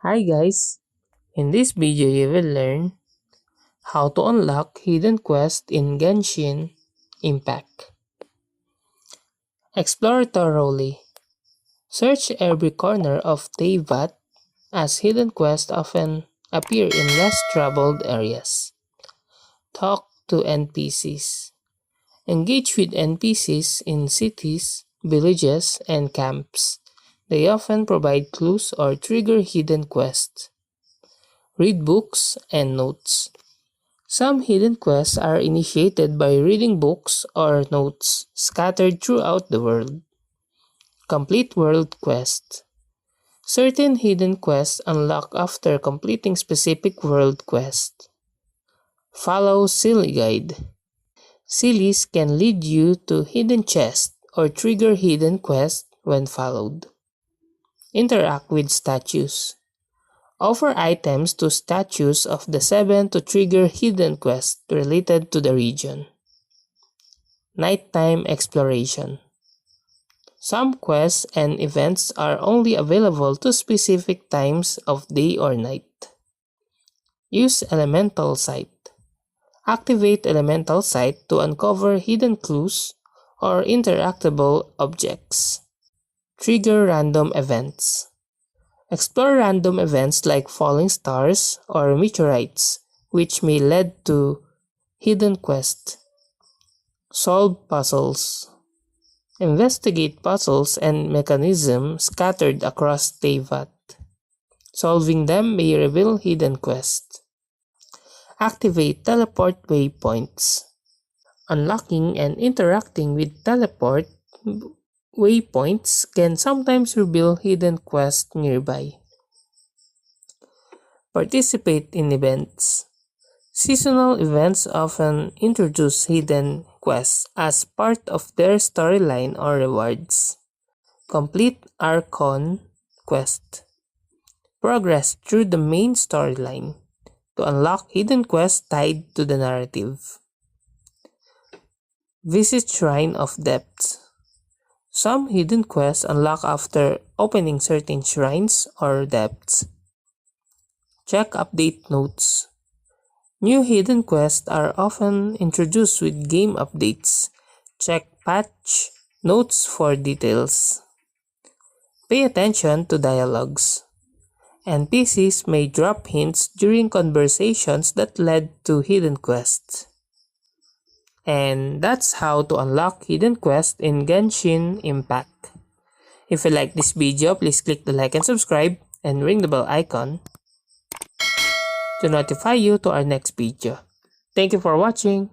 Hi guys! In this video you will learn how to unlock hidden quests in Genshin Impact. Explore thoroughly. Search every corner of Teyvat as hidden quests often appear in less traveled areas. Talk to NPCs. Engage with NPCs in cities, villages, and camps. They often provide clues or trigger hidden quests. Read books and notes. Some hidden quests are initiated by reading books or notes scattered throughout the world. Complete world quests. Certain hidden quests unlock after completing specific world quests. Follow Silly Guide. Sillies can lead you to hidden chests or trigger hidden quests when followed. Interact with statues. Offer items to statues of the seven to trigger hidden quests related to the region. Nighttime exploration. Some quests and events are only available to specific times of day or night. Use Elemental Sight. Activate Elemental Sight to uncover hidden clues or interactable objects. Trigger random events. Explore random events like falling stars or meteorites, which may lead to hidden quests. Solve puzzles. Investigate puzzles and mechanisms scattered across Teyvat. Solving them may reveal hidden quests. Activate teleport waypoints. Unlocking and interacting with teleport waypoints can sometimes reveal hidden quests nearby. Participate in events. Seasonal events often introduce hidden quests as part of their storyline or rewards. Complete Archon quest. Progress through the main storyline to unlock hidden quests tied to the narrative. Visit Shrine of Depths. Some hidden quests unlock after opening certain shrines or depths. Check update notes. New hidden quests are often introduced with game updates. Check patch notes for details. Pay attention to dialogues. NPCs may drop hints during conversations that led to hidden quests. And that's how to unlock hidden quests in Genshin Impact. If you like this video, please click the like and subscribe and ring the bell icon to notify you to our next video. Thank you for watching.